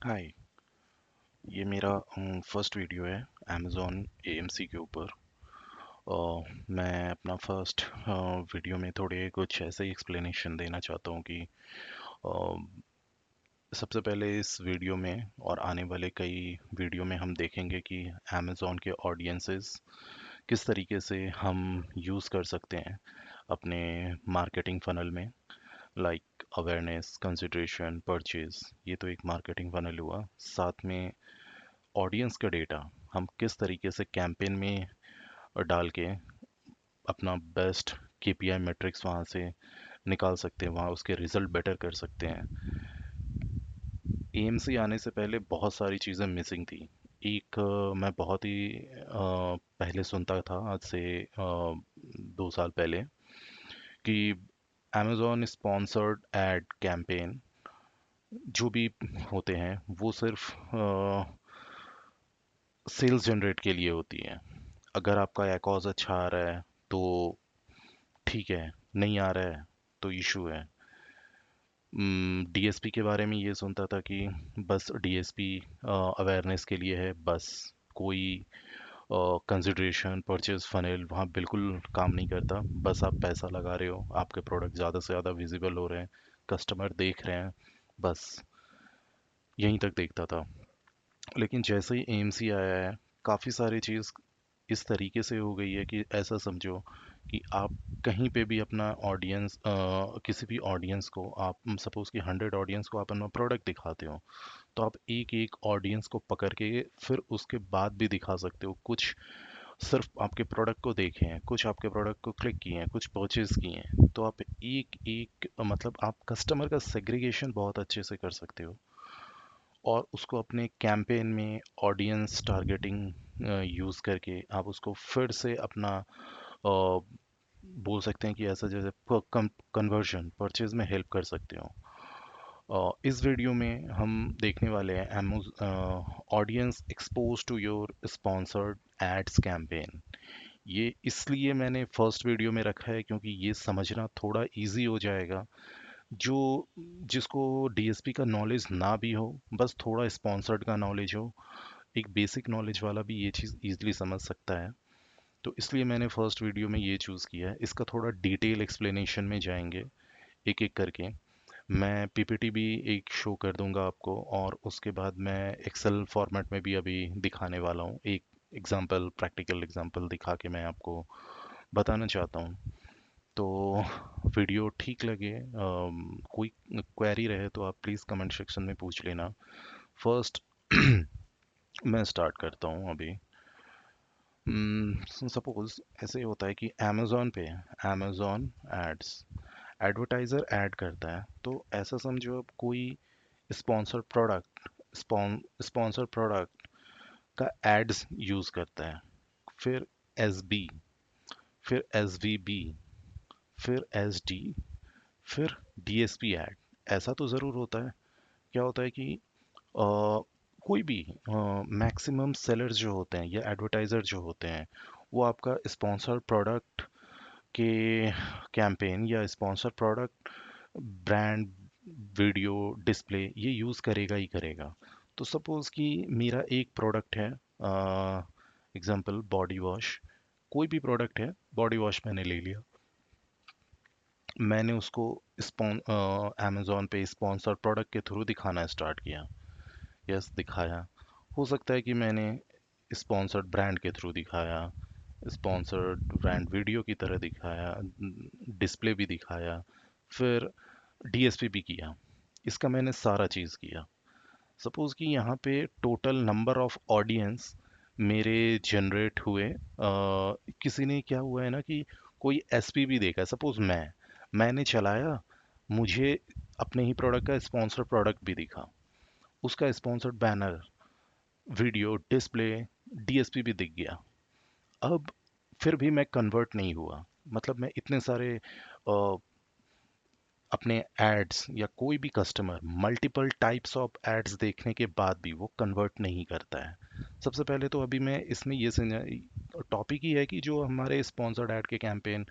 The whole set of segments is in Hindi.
हाय। ये मेरा फर्स्ट वीडियो है अमेज़ॉन एएमसी के ऊपर। मैं अपना फर्स्ट वीडियो में थोड़े कुछ ऐसे ही एक्सप्लेनेशन देना चाहता हूँ कि अ, सबसे पहले इस वीडियो में और आने वाले कई वीडियो में हम देखेंगे कि अमेज़ॉन के ऑडियंसेस किस तरीके से हम यूज़ कर सकते हैं अपने मार्केटिंग फनल में। लाइक अवेयरनेस, कंसिडरेशन, परचेज, ये तो एक मार्केटिंग फनल हुआ। साथ में ऑडियंस का डेटा हम किस तरीके से कैंपेन में डाल के अपना बेस्ट केपीआई मैट्रिक्स वहाँ से निकाल सकते हैं, वहाँ उसके रिजल्ट बेटर कर सकते हैं। एएमसी आने से पहले बहुत सारी चीज़ें मिसिंग थी। एक मैं बहुत ही पहले सुनता था, आज से 2 साल पहले, कि अमेज़ॉन स्पॉन्सर्ड एड कैंपेन जो भी होते हैं वो सिर्फ सेल्स जनरेट के लिए होती है। अगर आपका एकॉज अच्छा आ रहा है तो ठीक है, नहीं आ रहा है तो इशू है। डीएसपी के बारे में ये सुनता था कि बस डीएसपी अवेयरनेस के लिए है, बस कोई कंसिडरेशन परचेज फनेल वहाँ बिल्कुल काम नहीं करता। बस आप पैसा लगा रहे हो, आपके प्रोडक्ट ज़्यादा से ज़्यादा विजिबल हो रहे हैं, कस्टमर देख रहे हैं, बस यहीं तक देखता था। लेकिन जैसे ही एएमसी आया है, काफ़ी सारी चीज़ इस तरीके से हो गई है कि ऐसा समझो कि आप कहीं पे भी अपना ऑडियंस, किसी भी ऑडियंस को आप सपोज़ कि 100 ऑडियंस को आप अपना प्रोडक्ट दिखाते हो, तो आप एक एक ऑडियंस को पकड़ के फिर उसके बाद भी दिखा सकते हो। कुछ सिर्फ आपके प्रोडक्ट को देखे हैं, कुछ आपके प्रोडक्ट को क्लिक किए हैं, कुछ परचेज किए हैं, तो आप एक एक मतलब आप कस्टमर का सेग्रीगेशन बहुत अच्छे से कर सकते हो और उसको अपने कैंपेन में ऑडियंस टारगेटिंग यूज़ करके आप उसको फिर से अपना बोल सकते हैं कि ऐसा जैसे कन्वर्जन परचेज में हेल्प कर सकते हो। इस वीडियो में हम देखने वाले हैं audience expose to your sponsored ads campaign. ये इसलिए मैंने फर्स्ट वीडियो में रखा है क्योंकि ये समझना थोड़ा इजी हो जाएगा। जो जिसको डीएसपी का नॉलेज ना भी हो, बस थोड़ा स्पॉन्सर्ड का नॉलेज हो, एक बेसिक नॉलेज वाला भी ये चीज़ इजीली समझ सकता है। तो इसलिए मैंने फर्स्ट वीडियो में ये चूज़ किया है। इसका थोड़ा डिटेल एक्सप्लेनेशन में जाएंगे एक एक करके। मैं पीपीटी भी एक शो कर दूंगा आपको और उसके बाद मैं एक्सेल फॉर्मेट में भी अभी दिखाने वाला हूँ। एक एग्जांपल, प्रैक्टिकल एग्जांपल दिखा के मैं आपको बताना चाहता हूँ। तो वीडियो ठीक लगे, कोई क्वेरी रहे तो आप प्लीज़ कमेंट सेक्शन में पूछ लेना। फर्स्ट मैं स्टार्ट करता हूँ अभी। सपोज ऐसे होता है कि अमेज़ॉन पे अमेज़ॉन एड्स एडवर्टाइज़र ऐड करता है, तो ऐसा समझो अब कोई स्पॉन्सर प्रोडक्ट स्पॉन्सर प्रोडक्ट का एड्स यूज़ करता है, फिर एस बी, फिर एस वी बी, फिर एस डी, फिर डीएसपी ऐड। ऐसा तो ज़रूर होता है। क्या होता है कि कोई भी मैक्सिमम सेलर्स जो होते हैं या एडवर्टाइज़र जो होते हैं, वो आपका स्पॉन्सर प्रोडक्ट के कैंपेन या sponsor product brand video display ये यूज़ करेगा ही करेगा। तो सपोज़ कि मेरा एक प्रोडक्ट है, एग्जांपल बॉडी वॉश, कोई भी प्रोडक्ट है, बॉडी वॉश मैंने ले लिया, मैंने उसको अमेज़ॉन पे स्पॉन्सर प्रोडक्ट के थ्रू दिखाना स्टार्ट किया। यस, दिखाया। हो सकता है कि मैंने स्पॉन्सर्ड ब्रांड के थ्रू दिखाया, स्पॉन्सर्ड ब्रांड वीडियो की तरह दिखाया, डिस्प्ले भी दिखाया, फिर डीएसपी भी किया। इसका मैंने सारा चीज़ किया। सपोज़ कि यहाँ पे टोटल नंबर ऑफ ऑडियंस मेरे जनरेट हुए, किसी ने क्या हुआ है ना कि कोई एसपी भी देखा, सपोज़ मैंने चलाया, मुझे अपने ही प्रोडक्ट का स्पॉन्सर प्रोडक्ट भी दिखा, उसका sponsored banner, video display, DSP भी दिख गया। अब फिर भी मैं कन्वर्ट नहीं हुआ। मतलब मैं इतने सारे अपने एड्स या कोई भी customer multiple types of ads देखने के बाद भी वो कन्वर्ट नहीं करता है। सबसे पहले तो अभी मैं इसमें ये टॉपिक ही है कि जो हमारे स्पॉन्सर्ड ऐड के कैंपेन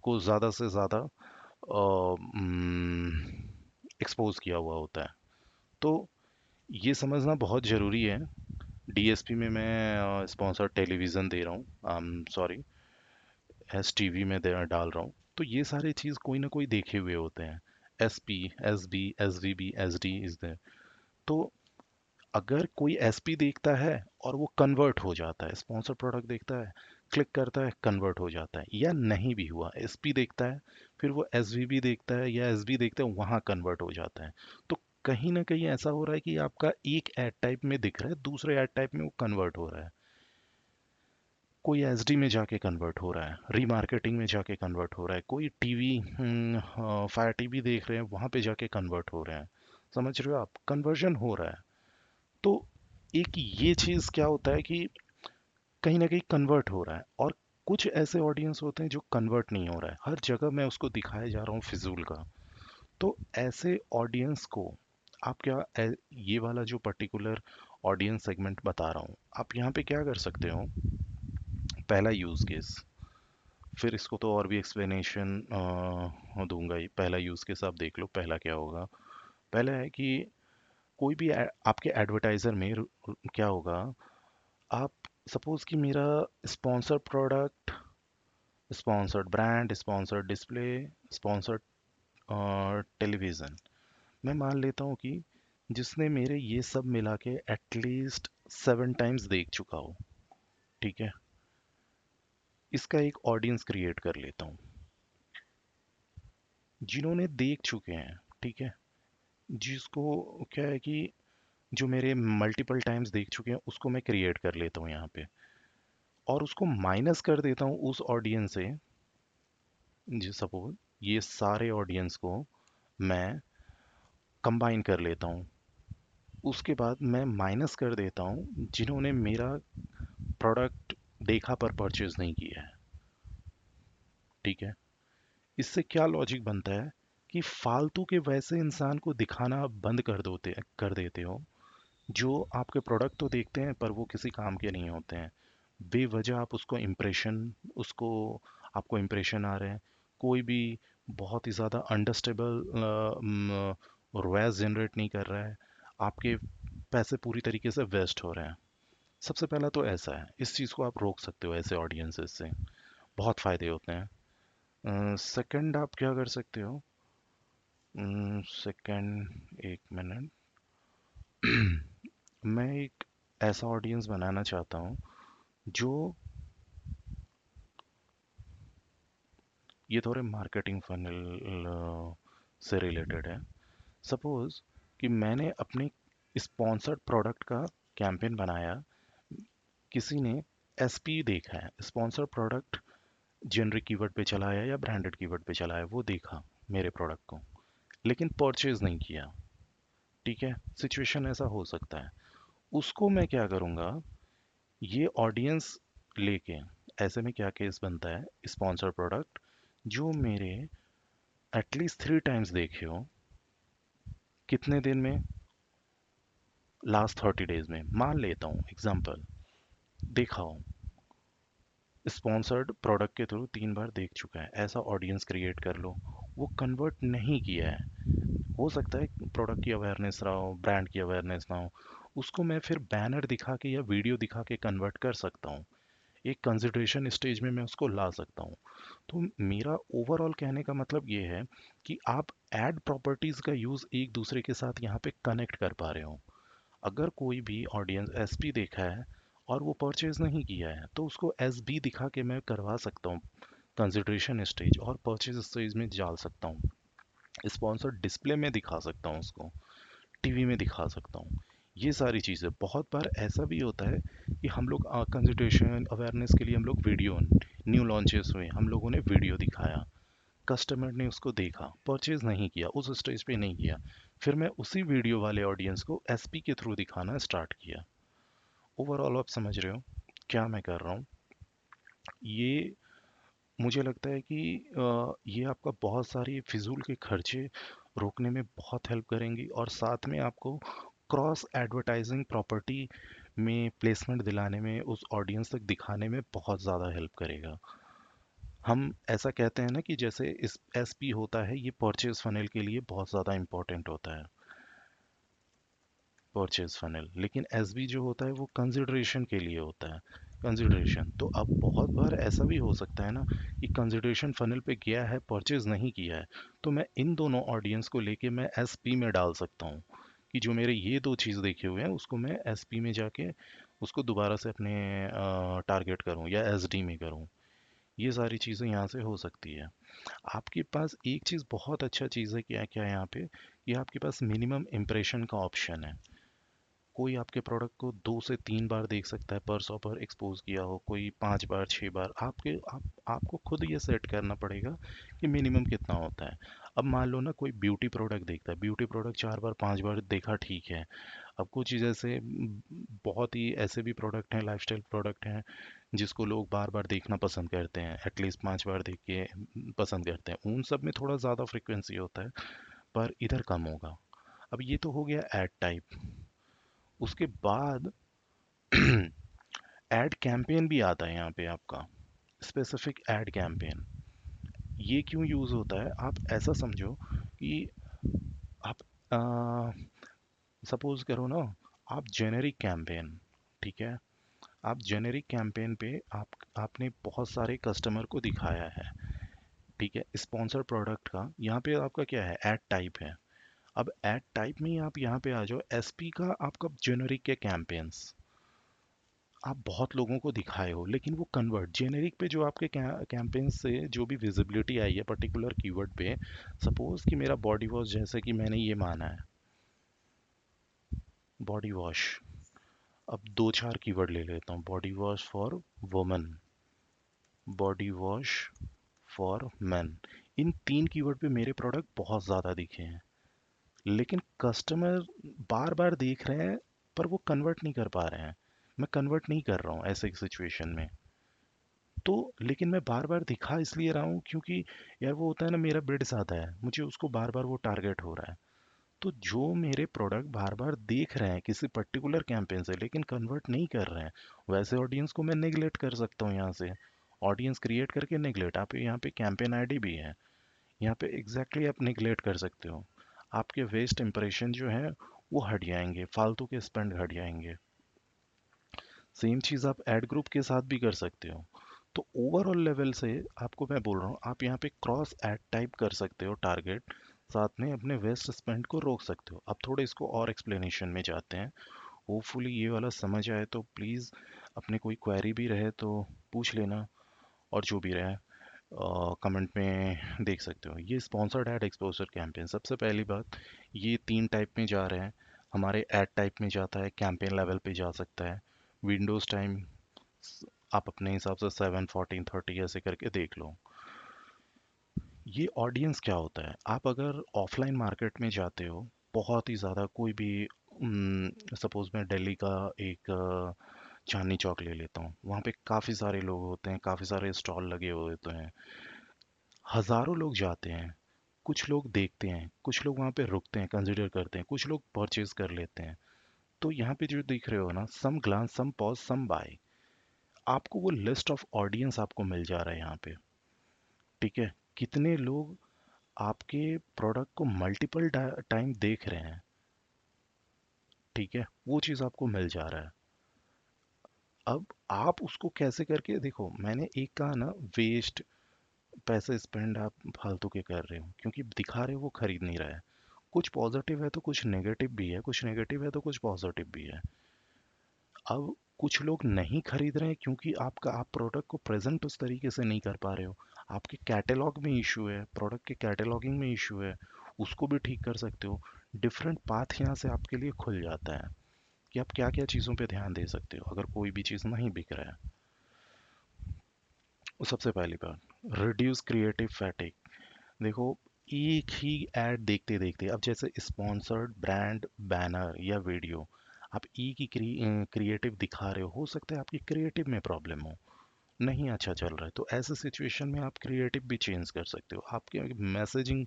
को ज़्यादा से ज़्यादा एक्सपोज किया हुआ होता है। तो ये समझना बहुत ज़रूरी है। डीएसपी में मैं स्पॉन्सर टेलीविज़न दे रहा हूँ, सॉरी, एस टीवी में डाल रहा हूँ, तो ये सारी चीज़ कोई ना कोई देखे हुए होते हैं। S P, S B, S V B, S D is there. तो अगर कोई एस पी देखता है और वो कन्वर्ट हो जाता है, स्पॉन्सर प्रोडक्ट देखता है, क्लिक करता है, कन्वर्ट हो जाता है, या नहीं भी हुआ, एस पी देखता है, फिर वो एस वी बी देखता है या एस बी देखता है, वहाँ कन्वर्ट हो जाता है, तो कहीं ना कहीं ऐसा हो रहा है कि आपका एक एड टाइप में दिख रहा है, दूसरे एड टाइप में वो कन्वर्ट हो रहा है। कोई एसडी में जाके कन्वर्ट हो रहा है, रीमार्केटिंग में जाके कन्वर्ट हो रहा है, कोई टीवी, फायर टीवी देख रहे हैं, वहां पे जाके कन्वर्ट हो रहे हैं। समझ रहे हो आप, कन्वर्जन हो रहा है। तो एक ये चीज क्या होता है कि कहीं ना कहीं कन्वर्ट हो रहा है, और कुछ ऐसे ऑडियंस होते हैं जो कन्वर्ट नहीं हो रहा है, हर जगह मैं उसको दिखाए जा रहा हूँ फिजूल का। तो ऐसे ऑडियंस को आप ये वाला जो पर्टिकुलर ऑडियंस सेगमेंट बता रहा हूँ, आप यहाँ पे क्या कर सकते हो। पहला यूज केस, फिर इसको तो और भी एक्सप्लेनेशन दूंगा ही। पहला यूज़ केस आप देख लो, पहला क्या होगा। पहला है कि कोई भी आपके एडवर्टाइज़र में क्या होगा। आप सपोज कि मेरा sponsored product, sponsored brand, sponsored display, sponsored television, मैं मान लेता हूँ कि जिसने मेरे ये सब मिला के एटलीस्ट 7 टाइम्स देख चुका हो, ठीक है, इसका एक ऑडियंस क्रिएट कर लेता हूँ, जिन्होंने देख चुके हैं, ठीक है, जिसको क्या है कि जो मेरे मल्टीपल टाइम्स देख चुके हैं उसको मैं क्रिएट कर लेता हूँ यहाँ पे, और उसको माइनस कर देता हूँ उस ऑडियंस से। जी सपोज ये सारे ऑडियंस को मैं कंबाइन कर लेता हूँ, उसके बाद मैं माइनस कर देता हूँ जिन्होंने मेरा प्रोडक्ट देखा पर परचेज नहीं किया है, ठीक है। इससे क्या लॉजिक बनता है कि फालतू के वैसे इंसान को दिखाना आप बंद कर देते हो, जो आपके प्रोडक्ट तो देखते हैं पर वो किसी काम के नहीं होते हैं। बेवजह आप उसको आपको इम्प्रेशन आ रहे हैं। कोई भी बहुत ही ज़्यादा अंडरस्टेबल रॉयस जनरेट नहीं कर रहा है, आपके पैसे पूरी तरीके से वेस्ट हो रहे हैं। सबसे पहला तो ऐसा है, इस चीज़ को आप रोक सकते हो, ऐसे ऑडियंसेस से बहुत फ़ायदे होते हैं। सेकंड आप क्या कर सकते हो। सेकंड, एक मिनट। मैं एक ऐसा ऑडियंस बनाना चाहता हूँ जो, ये थोड़े मार्केटिंग फनल से रिलेटेड है। सपोज कि मैंने अपने स्पॉन्सर्ड प्रोडक्ट का कैंपेन बनाया, किसी ने एसपी देखा है, स्पॉन्सर्ड प्रोडक्ट जेनरिक कीवर्ड पे चला है या ब्रांडेड कीवर्ड पे चला है, वो देखा मेरे प्रोडक्ट को, लेकिन परचेज नहीं किया, ठीक है, सिचुएशन ऐसा हो सकता है। उसको मैं क्या करूँगा, ये ऑडियंस लेके, ऐसे में क्या केस बनता है, स्पॉन्सर्ड प्रोडक्ट जो मेरे एटलीस्ट 3 टाइम्स देखे हो, कितने दिन में, लास्ट 30 डेज में, मान लेता हूँ एग्जाम्पल, देखा हो, स्पॉन्सर्ड प्रोडक्ट के थ्रू 3 बार देख चुका है, ऐसा ऑडियंस क्रिएट कर लो। वो कन्वर्ट नहीं किया है, हो सकता है प्रोडक्ट की अवेयरनेस ना हो, ब्रांड की अवेयरनेस ना हो, उसको मैं फिर बैनर दिखा के या वीडियो दिखा के कन्वर्ट कर सकता हूँ, एक कंसिडरेशन स्टेज में मैं उसको ला सकता हूँ। तो मेरा ओवरऑल कहने का मतलब ये है कि आप एड प्रॉपर्टीज़ का यूज़ एक दूसरे के साथ यहाँ पे कनेक्ट कर पा रहे हो। अगर कोई भी ऑडियंस एस पी देखा है और वो परचेज नहीं किया है, तो उसको एस बी दिखा के मैं करवा सकता हूँ कंसिडरेशन स्टेज, और परचेज स्टेज में डाल सकता हूँ, स्पॉन्सर डिस्प्ले में दिखा सकता हूँ उसको, टीवी में दिखा सकता हूँ। ये सारी चीज़ें, बहुत बार ऐसा भी होता है कि हम लोग कंसिडरेशन अवेयरनेस के लिए हम लोग वीडियो, न्यू लॉन्चेस हुए, हम लोगों ने वीडियो दिखाया, कस्टमर ने उसको देखा, परचेज नहीं किया, उस स्टेज पे नहीं किया, फिर मैं उसी वीडियो वाले ऑडियंस को एसपी के थ्रू दिखाना स्टार्ट किया। ओवरऑल आप समझ रहे हो क्या मैं कर रहा हूँ। ये मुझे लगता है कि ये आपका बहुत सारी फिजूल के खर्चे रोकने में बहुत हेल्प करेंगी, और साथ में आपको क्रॉस एडवर्टाइजिंग प्रॉपर्टी में प्लेसमेंट दिलाने में, उस ऑडियंस तक दिखाने में बहुत ज़्यादा हेल्प करेगा। हम ऐसा कहते हैं ना कि जैसे इस एसपी होता है, ये परचेज फनल के लिए बहुत ज़्यादा इंपॉर्टेंट होता है। Purchase funnel. लेकिन एसबी जो होता है वो कंसिडरेशन के लिए होता है, कंसिडरेशन। तो अब बहुत बार ऐसा भी हो सकता है ना कि कंसिडरेशन फनल पे गया है, परचेज नहीं किया है, तो मैं इन दोनों ऑडियंस को लेके मैं एसपी में डाल सकता हूँ कि जो मेरे ये दो चीज़ देखे हुए हैं उसको मैं एसपी में जाके उसको दोबारा से अपने टारगेट करूँ या एसडी में करूँ। ये सारी चीज़ें यहाँ से हो सकती है। आपके पास एक चीज़ बहुत अच्छा चीज़ है, क्या क्या है यहाँ पे, कि आपके पास मिनिमम इम्प्रेशन का ऑप्शन है। कोई आपके प्रोडक्ट को 2 से 3 बार देख सकता है, पर शॉपर एक्सपोज किया हो, कोई 5 बार 6 बार। आपको खुद ये सेट करना पड़ेगा कि मिनिमम कितना होता है। अब मान लो ना कोई ब्यूटी प्रोडक्ट देखता है, ब्यूटी प्रोडक्ट 4 बार 5 बार देखा, ठीक है। अब कुछ जैसे बहुत ही ऐसे भी प्रोडक्ट हैं, लाइफस्टाइल प्रोडक्ट हैं, जिसको लोग बार बार देखना पसंद करते हैं, एटलीस्ट 5 बार देख के पसंद करते हैं। उन सब में थोड़ा ज़्यादा फ्रिक्वेंसी होता है, पर इधर कम होगा। अब ये तो हो गया एड टाइप। उसके बाद एड कैंपेन भी आता है यहाँ पे आपका, स्पेसिफिक एड कैंपेन। ये क्यों यूज़ होता है, आप ऐसा समझो कि आप सपोज करो ना, आप जेनेरिक कैंपेन, ठीक है, आप जेनेरिक कैंपेन पे आपने बहुत सारे कस्टमर को दिखाया है, ठीक है, स्पॉन्सर प्रोडक्ट का। यहाँ पे आपका क्या है, एड टाइप है। अब एड टाइप में ही आप यहाँ पे आ जाओ, एसपी का आपका जेनेरिक के कैंपेन्स आप बहुत लोगों को दिखाए हो, लेकिन वो कन्वर्ट जेनेरिक पे जो आपके कैंपेन से जो भी विजिबिलिटी आई है पर्टिकुलर कीवर्ड पे, सपोज कि मेरा बॉडी वॉश, जैसे कि मैंने ये माना है बॉडी वॉश। अब 2 4 कीवर्ड ले लेता हूँ, body wash for woman, body wash for man. In 3 keyword पे मेरे प्रोडक्ट बहुत ज़्यादा दिखे हैं, लेकिन कस्टमर बार बार देख रहे हैं पर वो कन्वर्ट नहीं कर पा रहे हैं। मैं कन्वर्ट नहीं कर रहा हूँ ऐसे सिचुएशन में। तो लेकिन मैं बार बार दिखा इसलिए रहा हूँ क्योंकि यार वो होता है ना, मेरा बिड ज़्यादा है, मुझे उसको बार बार वो टारगेट हो रहा है। तो जो मेरे प्रोडक्ट बार बार देख रहे हैं किसी पर्टिकुलर कैंपेन से लेकिन कन्वर्ट नहीं कर रहे हैं, वैसे ऑडियंस को मैं नेगलेक्ट कर सकता हूँ यहाँ से। ऑडियंस क्रिएट करके नेगलेक्ट, आप यहाँ पे कैंपेन आईडी भी है, यहाँ पे एग्जैक्टली आप नेगलेक्ट कर सकते हो। आपके वेस्ट इंप्रेशन जो है वो हट जाएंगे, फालतू के स्पेंड हट जाएंगे। सेम चीज़ आप एड ग्रुप के साथ भी कर सकते हो। तो ओवरऑल लेवल से आपको मैं बोल रहा हूँ, आप यहाँ पे क्रॉस एड टाइप कर सकते हो टारगेट, साथ में अपने वेस्ट स्पेंड को रोक सकते हो। अब थोड़े इसको और एक्सप्लेनेशन में जाते हैं, होपफुली ये वाला समझ आए। तो प्लीज़ अपने कोई क्वेरी भी रहे तो पूछ लेना, और जो भी रहे कमेंट में देख सकते हो। ये स्पॉन्सर्ड एड एक्सपोजर कैंपेन, सबसे पहली बात, ये 3 टाइप में जा रहे हैं। हमारे एड टाइप में जाता है, कैंपेन लेवल पे जा सकता है। विंडोज़ टाइम आप अपने हिसाब से 7 14 30 ऐसे करके देख लो। ये ऑडियंस क्या होता है, आप अगर ऑफलाइन मार्केट में जाते हो, बहुत ही ज़्यादा कोई भी, सपोज मैं दिल्ली का एक चांदनी चौक ले लेता हूँ, वहाँ पे काफ़ी सारे लोग होते हैं, काफ़ी सारे स्टॉल लगे हुए होते हैं, हज़ारों लोग जाते हैं। कुछ लोग देखते हैं, कुछ लोग वहाँ पे रुकते हैं, कंसिडर करते हैं, कुछ लोग परचेज कर लेते हैं। तो यहाँ पे जो दिख रहे हो ना, सम ग्लांस सम पॉज सम बाय, आपको वो लिस्ट ऑफ ऑडियंस आपको मिल जा रहा है यहाँ पे, ठीक है। कितने लोग आपके प्रोडक्ट को मल्टीपल टाइम देख रहे हैं, ठीक है, वो चीज़ आपको मिल जा रहा है। अब आप उसको कैसे करके देखो, मैंने एक कहा ना, वेस्ट पैसे स्पेंड आप फालतू के कर रहे हो क्योंकि दिखा रहे हो वो खरीद नहीं रहा है। कुछ पॉजिटिव है तो कुछ नेगेटिव भी है, कुछ नेगेटिव है तो कुछ पॉजिटिव भी है। अब कुछ लोग नहीं खरीद रहे हैं क्योंकि आप प्रोडक्ट को प्रेजेंट उस तरीके से नहीं कर पा रहे हो, आपके कैटलॉग में इशू है, प्रोडक्ट के कैटलॉगिंग में इशू है, उसको भी ठीक कर सकते हो। डिफरेंट पाथ यहाँ से आपके लिए खुल जाता है कि आप क्या क्या चीज़ों पे ध्यान दे सकते हो अगर कोई भी चीज़ नहीं बिक रहा है। सबसे पहली बात, रिड्यूस क्रिएटिव फैटिक। देखो, एक ही ऐड देखते देखते, अब जैसे स्पॉन्सर्ड ब्रांड बैनर या वीडियो, आप एक ही क्रिएटिव दिखा रहे हो सकता है आपकी क्रिएटिव में प्रॉब्लम हो, नहीं अच्छा चल रहा है, तो ऐसे सिचुएशन में आप क्रिएटिव भी चेंज कर सकते हो। आपके मैसेजिंग,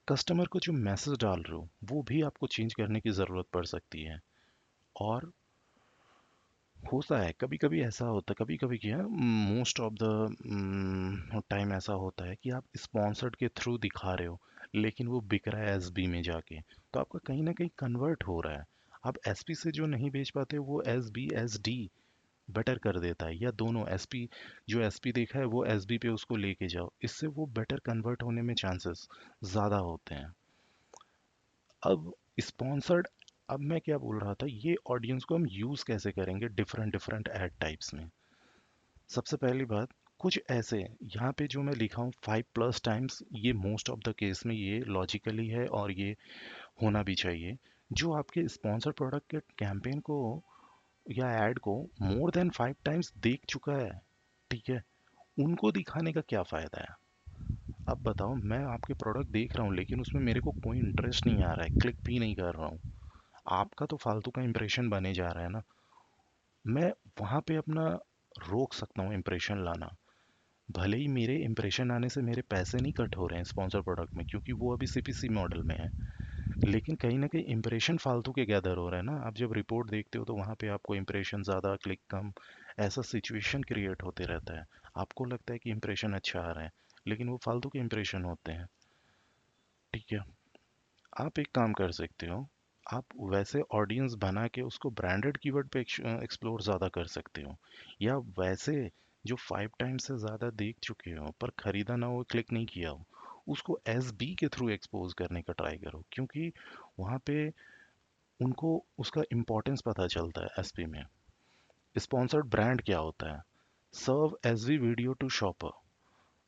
कस्टमर को जो मैसेज डाल रहे हो वो भी आपको चेंज करने की ज़रूरत पड़ सकती है। और होता है कभी कभी ऐसा होता है, कभी कभी क्या, मोस्ट ऑफ द टाइम ऐसा होता है कि आप स्पॉन्सर्ड के थ्रू दिखा रहे हो लेकिन वो बिक रहा है एसबी में जाके, तो आपका कहीं ना कहीं कन्वर्ट हो रहा है। अब एसपी से जो नहीं बेच पाते वो S B S D better कर देता है, या दोनों एसपी, जो एसपी देखा है वो एसबी पे उसको लेके जाओ, इससे वो बेटर कन्वर्ट होने में चांसेस ज़्यादा होते हैं। अब स्पॉन्सर्ड, अब मैं क्या बोल रहा था, ये ऑडियंस को हम यूज़ कैसे करेंगे डिफरेंट डिफरेंट एड टाइप्स में। सबसे पहली बात, कुछ ऐसे यहाँ पे जो मैं लिखा हूँ 5+ टाइम्स, ये मोस्ट ऑफ द केस में ये लॉजिकली है और ये होना भी चाहिए। जो आपके स्पॉन्सर प्रोडक्ट के कैंपेन को या एड को मोर देन 5 टाइम्स देख चुका है, ठीक है, उनको दिखाने का क्या फ़ायदा है। अब बताओ, मैं आपके प्रोडक्ट देख रहा हूँ लेकिन उसमें मेरे को कोई इंटरेस्ट नहीं आ रहा है, क्लिक भी नहीं कर रहा हूँ, आपका तो फालतू का इंप्रेशन बने जा रहा है ना। मैं वहाँ पे अपना रोक सकता हूँ इंप्रेशन लाना, भले ही मेरे इंप्रेशन आने से मेरे पैसे नहीं कट हो रहे हैं स्पॉन्सर प्रोडक्ट में क्योंकि वो अभी सीपीसी मॉडल में है, लेकिन कहीं ना कहीं इंप्रेशन फालतू के गैदर हो रहा है ना। आप जब रिपोर्ट देखते हो तो वहाँ पे आपको इंप्रेशन ज़्यादा क्लिक कम, ऐसा सिचुएशन क्रिएट होते रहता है। आपको लगता है कि इंप्रेशन अच्छा आ रहा है लेकिन वो फालतू के इंप्रेशन होते हैं, ठीक है। आप एक काम कर सकते हो, आप वैसे ऑडियंस बना के उसको ब्रांडेड कीवर्ड पे एक्सप्लोर ज़्यादा कर सकते हो, या वैसे जो 5 टाइम्स से ज़्यादा देख चुके हो पर ख़रीदा ना हो, क्लिक नहीं किया हो, उसको एस बी के थ्रू एक्सपोज करने का ट्राई करो, क्योंकि वहाँ पे उनको उसका इम्पोर्टेंस पता चलता है एसपी में। स्पॉन्सर्ड ब्रांड क्या होता है, serve S V video to shopper.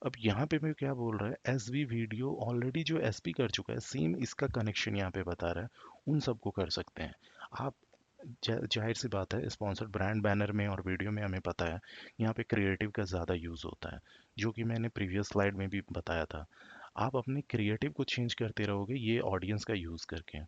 अब यहाँ पे मैं क्या बोल रहा है, एस वी वीडियो ऑलरेडी जो एस पी कर चुका है, सेम इसका कनेक्शन यहाँ पे बता रहा है, उन सबको कर सकते हैं आप। जाहिर सी बात है, स्पॉन्सर्ड ब्रांड बैनर में और वीडियो में हमें पता है यहाँ पे क्रिएटिव का ज़्यादा यूज़ होता है, जो कि मैंने प्रीवियस स्लाइड में भी बताया था। आप अपने क्रिएटिव को चेंज करते रहोगे ये ऑडियंस का यूज़ करके,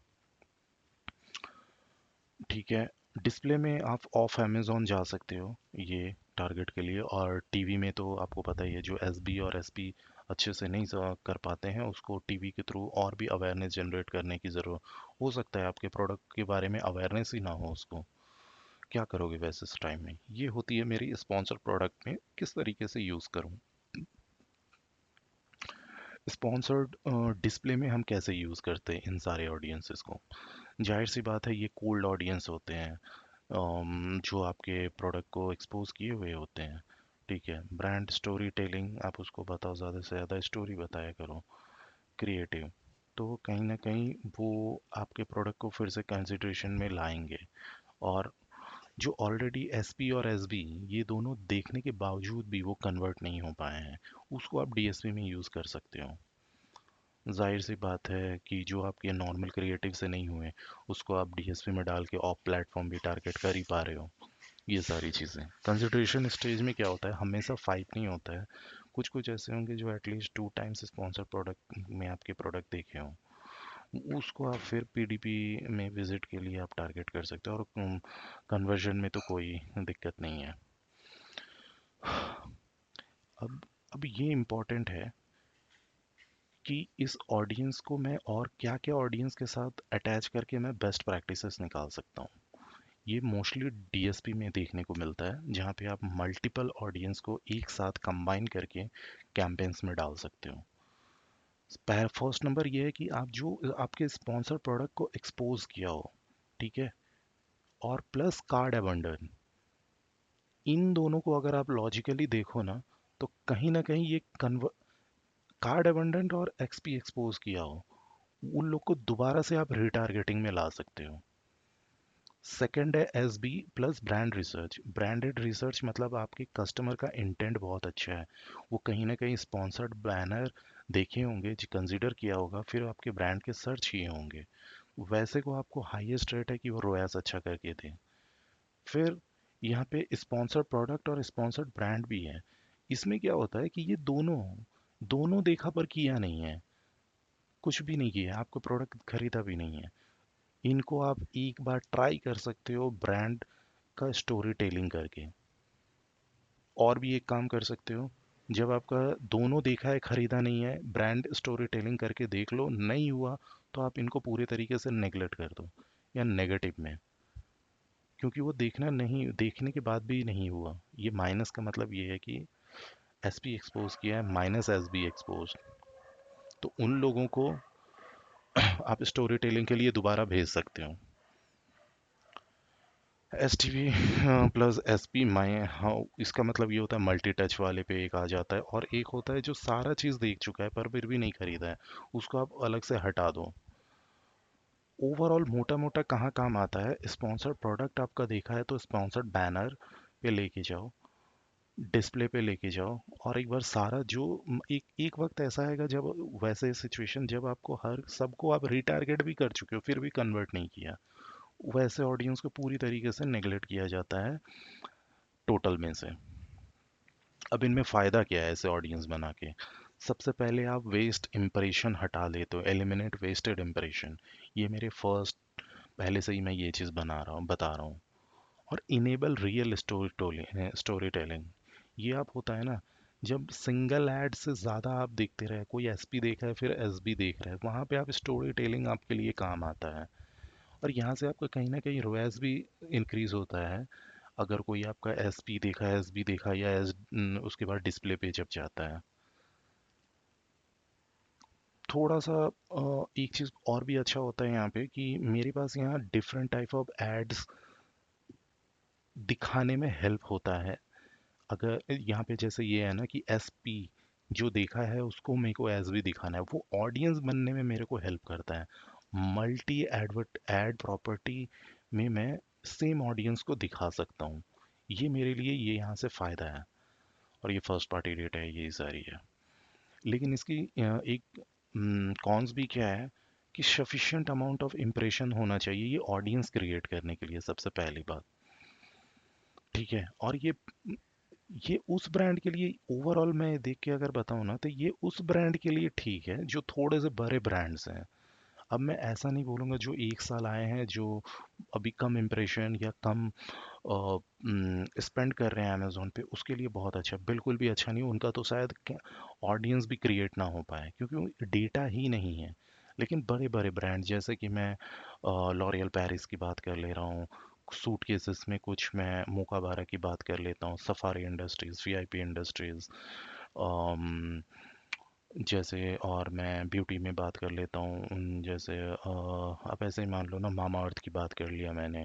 ठीक है। डिस्प्ले में आप ऑफ अमेज़न जा सकते हो ये टारगेट के लिए, और टीवी में तो आपको पता ही है, जो एसबी और एसपी अच्छे से नहीं कर पाते हैं उसको टीवी के थ्रू और भी अवेयरनेस जनरेट करने की ज़रूरत हो सकता है, आपके प्रोडक्ट के बारे में अवेयरनेस ही ना हो उसको, क्या करोगे वैसे इस टाइम में। ये होती है मेरी स्पॉन्सर प्रोडक्ट में किस तरीके से यूज़ करूँ। स्पॉन्सर्ड डिस्प्ले में हम कैसे यूज़ करते हैं इन सारे ऑडियंसेस को। जाहिर सी बात है ये कोल्ड ऑडियंस होते हैं, जो आपके प्रोडक्ट को एक्सपोज किए हुए होते हैं, ठीक है। ब्रांड स्टोरी टेलिंग, आप उसको बताओ, ज़्यादा से ज़्यादा स्टोरी बताया करो, क्रिएटिव, तो कहीं ना कहीं वो आपके प्रोडक्ट को फिर से कंसिडरेशन में लाएंगे। और जो ऑलरेडी एसपी और एसबी ये दोनों देखने के बावजूद भी वो कन्वर्ट नहीं हो पाए हैं, उसको आप डीएसपी में यूज़ कर सकते हो। जाहिर सी बात है कि जो आपके नॉर्मल क्रिएटिव से नहीं हुए उसको आप डीएसपी में डाल के ऑफ प्लेटफॉर्म भी टारगेट कर ही पा रहे हो। ये सारी चीज़ें कंसिडरेशन स्टेज में क्या होता है, हमेशा 5 नहीं होता है, कुछ कुछ ऐसे होंगे जो एटलीस्ट 2 टाइम्स स्पॉन्सर प्रोडक्ट में आपके प्रोडक्ट देखे हों, उसको आप फिर पीडीपी में विजिट के लिए आप टारगेट कर सकते हो, और कन्वर्जन में तो कोई दिक्कत नहीं है। अब अब ये इम्पोर्टेंट है कि इस ऑडियंस को मैं और क्या क्या ऑडियंस के साथ अटैच करके मैं बेस्ट प्रैक्टिसेस निकाल सकता हूँ। ये मोस्टली डीएसपी में देखने को मिलता है, जहाँ पे आप मल्टीपल ऑडियंस को एक साथ कंबाइन करके कैंपेन्स में डाल सकते हो। फर्स्ट नंबर ये है कि आप जो आपके स्पॉन्सर प्रोडक्ट को एक्सपोज किया हो, ठीक है, और प्लस कार्ड अबंडन, इन दोनों को अगर आप लॉजिकली देखो ना, तो कहीं ना कहीं ये कार्ड अबंडेंट और एक्सपी एक्सपोज किया हो, उन लोग को दोबारा से आप रिटारगेटिंग में ला सकते हो। सेकंड है S B plus brand research. Branded research मतलब आपके कस्टमर का इंटेंट बहुत अच्छा है, वो कहीं ना कहीं स्पॉन्सर्ड बैनर देखे होंगे, कंसिडर किया होगा, फिर आपके ब्रांड के सर्च किए होंगे, वैसे को आपको हाईएस्ट रेट है कि वो रोयास अच्छा करके दे। फिर यहाँ पे स्पॉन्सर्ड प्रोडक्ट और स्पॉन्सर्ड ब्रांड भी है। इसमें क्या होता है कि ये दोनों दोनों देखा पर किया नहीं है, कुछ भी नहीं किया, आपको प्रोडक्ट खरीदा भी नहीं है, इनको आप एक बार ट्राई कर सकते हो ब्रांड का स्टोरी टेलिंग करके। और भी एक काम कर सकते हो, जब आपका दोनों देखा है खरीदा नहीं है, ब्रांड स्टोरी टेलिंग करके देख लो, नहीं हुआ तो आप इनको पूरे तरीके से नेगलेक्ट कर दो या नेगेटिव में, क्योंकि वो देखना नहीं, देखने के बाद भी नहीं हुआ, ये माइनस का मतलब ये है कि एस पी एक्सपोज किया है माइनस एस बी एक्सपोज, तो उन लोगों को आप स्टोरी टेलिंग के लिए दोबारा भेज सकते हो। S T V plus S P माई, हाँ, इसका मतलब ये होता है मल्टी टच वाले पे एक आ जाता है, और एक होता है जो सारा चीज़ देख चुका है पर फिर भी नहीं खरीदा है, उसको आप अलग से हटा दो। ओवरऑल मोटा मोटा कहाँ काम आता है, स्पॉन्सर्ड प्रोडक्ट आपका देखा है तो स्पॉन्सर्ड बैनर पे लेके जाओ, डिस्प्ले पे लेके जाओ, और एक बार सारा जो एक एक वक्त ऐसा आएगा जब, वैसे सिचुएशन जब आपको हर सबको आप रिटारगेट भी कर चुके हो फिर भी कन्वर्ट नहीं किया, वैसे ऑडियंस को पूरी तरीके से नेग्लेक्ट किया जाता है टोटल में से। अब इनमें फ़ायदा क्या है ऐसे ऑडियंस बना के? सबसे पहले आप वेस्ट इंप्रेशन हटा देते हो, एलिमिनेट वेस्टेड इंप्रेशन। ये मेरे फर्स्ट, पहले से ही मैं ये चीज़ बना रहा हूँ, बता रहा हूँ। और इनेबल रियल स्टोरी टेलिंग। ये आप होता है ना, जब सिंगल एड से ज़्यादा आप देखते रहे, कोई एसपी देख रहा है फिर एसबी देख रहा है, वहाँ पे आप स्टोरी टेलिंग आपके लिए काम आता है। और यहाँ से आपका कहीं ना कहीं रोएस भी इंक्रीज होता है। अगर कोई आपका एसपी देखा, एसबी देखा, या उसके बाद डिस्प्ले पे जब जाता है, थोड़ा सा एक चीज़ और भी अच्छा होता है यहाँ पे कि मेरे पास यहाँ डिफरेंट टाइप ऑफ एड्स दिखाने में हेल्प होता है। अगर यहाँ पे जैसे ये है ना कि एस पी जो देखा है उसको मेरे को एस भी दिखाना है, वो ऑडियंस बनने में मेरे को हेल्प करता है। मल्टी एडवर्ट एड प्रॉपर्टी में मैं सेम ऑडियंस को दिखा सकता हूँ, ये मेरे लिए ये यहाँ से फ़ायदा है। और ये फर्स्ट पार्टी डेटा है, यही सारी है। लेकिन इसकी एक कॉन्स भी क्या है कि सफिशिएंट अमाउंट ऑफ इम्प्रेशन होना चाहिए ये ऑडियंस क्रिएट करने के लिए, सबसे पहली बात। ठीक है, और ये उस ब्रांड के लिए ओवरऑल मैं देख के अगर बताऊं ना, तो ये उस ब्रांड के लिए ठीक है जो थोड़े से बड़े ब्रांड्स हैं। अब मैं ऐसा नहीं बोलूँगा जो एक साल आए हैं, जो अभी कम इम्प्रेशन या कम स्पेंड कर रहे हैं अमेजोन पे, उसके लिए बहुत अच्छा, बिल्कुल भी अच्छा नहीं, उनका तो शायद ऑडियंस भी क्रिएट ना हो पाए क्योंकि डेटा ही नहीं है। लेकिन बड़े बड़े ब्रांड जैसे कि मैं लॉरियल पेरिस की बात कर ले रहा हूँ, सूट केसेस में कुछ मैं मोकाबारा की बात कर लेता हूँ, सफारी इंडस्ट्रीज, वीआईपी इंडस्ट्रीज, जैसे, और मैं ब्यूटी में बात कर लेता हूँ जैसे आप ऐसे ही मान लो ना, मामा अर्थ की बात कर लिया मैंने,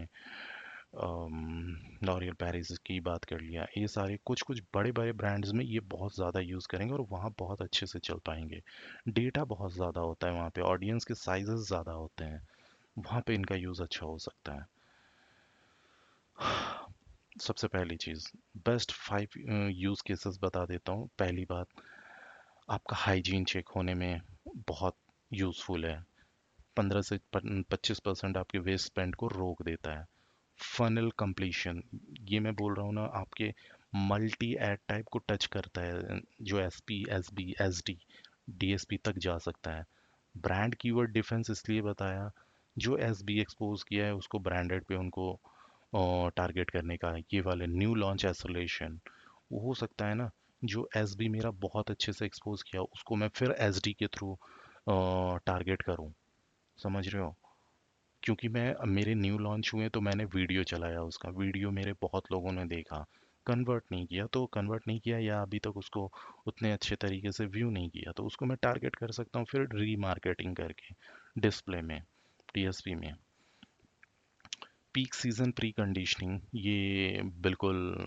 लॉरियल पेरिस की बात कर लिया, ये सारे कुछ कुछ बड़े बड़े ब्रांड्स में ये बहुत ज़्यादा यूज़ करेंगे और वहाँ बहुत अच्छे से चल पाएंगे। डेटा बहुत ज़्यादा होता है वहाँ पे, ऑडियंस के साइजेस ज़्यादा होते हैं, वहाँ पे इनका यूज़ अच्छा हो सकता है। सबसे पहली चीज़, बेस्ट 5 यूज़ केसेस बता देता हूँ। पहली बात, आपका हाइजीन चेक होने में बहुत यूज़फुल है। 15 से 25% आपके वेस्ट स्पेंड को रोक देता है। फनल कंप्लीशन, ये मैं बोल रहा हूँ ना, आपके मल्टी एड टाइप को टच करता है, जो S P, S B, S D, D S P तक जा सकता है। ब्रांड कीवर्ड डिफेंस इसलिए बताया, जो एस बी एक्सपोज किया है उसको ब्रांडेड पे उनको टारगेट करने का है। ये वाले न्यू लॉन्च एसोलेशन, वो हो सकता है ना, जो एस बी मेरा बहुत अच्छे से एक्सपोज किया उसको मैं फिर एस डी के थ्रू टारगेट करूँ। समझ रहे हो? क्योंकि मैं, मेरे न्यू लॉन्च हुए तो मैंने वीडियो चलाया, उसका वीडियो मेरे बहुत लोगों ने देखा, कन्वर्ट नहीं किया तो कन्वर्ट नहीं किया, या अभी तक उसको उतने अच्छे तरीके से व्यू नहीं किया, तो उसको मैं टारगेट कर सकता हूँ फिर रीमार्केटिंग करके डिस्प्ले में, टीएसपी में। पीक सीजन प्री कंडीशनिंग, ये बिल्कुल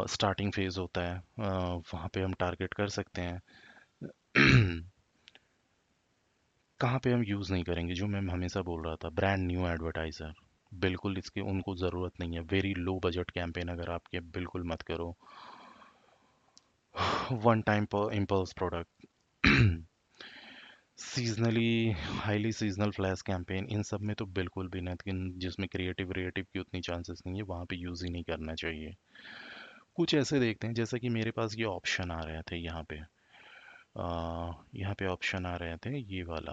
स्टार्टिंग फेज होता है, वहाँ पे हम टारगेट कर सकते हैं। कहाँ पे हम यूज़ नहीं करेंगे, जो मैं हमेशा बोल रहा था, ब्रांड न्यू एडवर्टाइज़र, बिल्कुल इसकी उनको ज़रूरत नहीं है। वेरी लो बजट कैंपेन अगर आपके, बिल्कुल मत करो। वन टाइम पर impulse product, seasonally, highly seasonal flash campaign, इन सब में तो बिल्कुल भी नहीं, लेकिन जिसमें क्रिएटिव क्रिएटिव की उतनी चांसेस नहीं है वहाँ पे यूज़ ही नहीं करना चाहिए। कुछ ऐसे देखते हैं, जैसे कि मेरे पास ये ऑप्शन आ रहे थे यहाँ पे, यहाँ पे ऑप्शन आ रहे थे ये वाला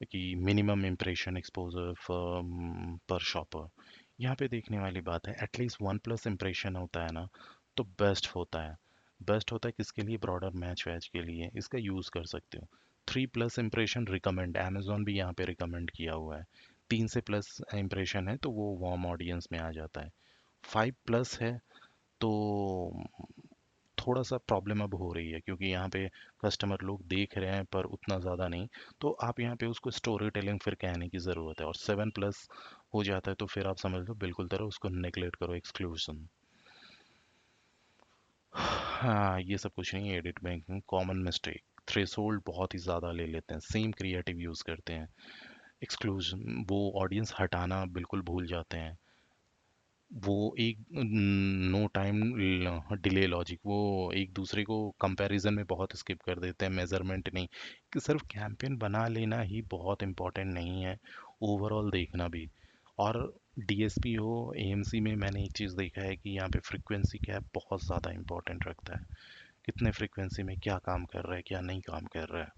कि मिनिमम इम्प्रेशन एक्सपोजर पर शॉपर। यहाँ पे देखने वाली बात है, एटलीस्ट 1+ इम्प्रेशन होता है ना, तो बेस्ट होता है। बेस्ट होता है किसके लिए? ब्रॉडर मैच वैच के लिए इसका यूज़ कर सकते हो। 3+ इम्प्रेशन रिकमेंड, अमेजोन भी यहाँ पे रिकमेंड किया हुआ है। 3 से प्लस इम्प्रेशन है तो वो वार्म ऑडियंस में आ जाता है। 5+ है तो थोड़ा सा प्रॉब्लम अब हो रही है, क्योंकि यहाँ पे कस्टमर लोग देख रहे हैं पर उतना ज़्यादा नहीं। तो आप यहाँ पे उसको स्टोरी टेलिंग फिर कहने की ज़रूरत है, और 7+ हो जाता है तो फिर आप समझ लो बिल्कुल तरह उसको नेगलेक्ट करो, एक्सक्लूजन। हाँ, ये सब कुछ नहीं है। Edit banking common mistake, threshold बहुत ही ज़्यादा ले लेते हैं, सेम क्रिएटिव यूज़ करते हैं। एक्सक्लूजन, वो ऑडियंस हटाना बिल्कुल भूल जाते हैं। वो एक नो टाइम डिले लॉजिक, वो एक दूसरे को कंपैरिजन में बहुत स्किप कर देते हैं, मेजरमेंट नहीं। कि सिर्फ कैंपेन बना लेना ही बहुत इम्पोर्टेंट नहीं है, ओवरऑल देखना भी। और डीएसपी हो, एएमसी में मैंने एक चीज़ देखा है कि यहाँ पे फ्रीक्वेंसी कैप बहुत ज़्यादा इंपॉर्टेंट रखता है। कितने फ्रीक्वेंसी में क्या काम कर रहा है, क्या नहीं काम कर रहा है।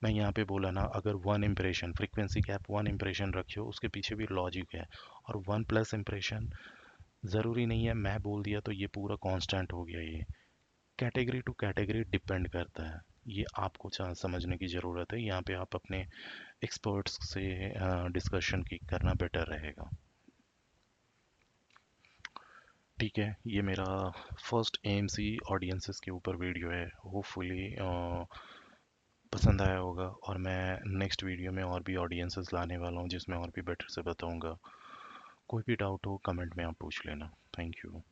मैं यहाँ पे बोला ना, अगर 1 इम्प्रेशन, फ्रीक्वेंसी कैप 1 इम्प्रेशन रखे हो, उसके पीछे भी लॉजिक है। और 1+ इम्प्रेशन ज़रूरी नहीं है मैं बोल दिया तो ये पूरा कांस्टेंट हो गया। ये कैटेगरी टू कैटेगरी डिपेंड करता है। ये आपको समझने की ज़रूरत है। यहाँ पे आप अपने एक्सपर्ट्स से डिस्कशन की करना बेटर रहेगा। ठीक है, ये मेरा फर्स्ट एएमसी ऑडियंसेस के ऊपर वीडियो है। होपफुली पसंद आया होगा, और मैं नेक्स्ट वीडियो में और भी ऑडियंसेस लाने वाला हूँ जिसमें और भी बेटर से बताऊँगा। कोई भी डाउट हो कमेंट में आप पूछ लेना। Thank you.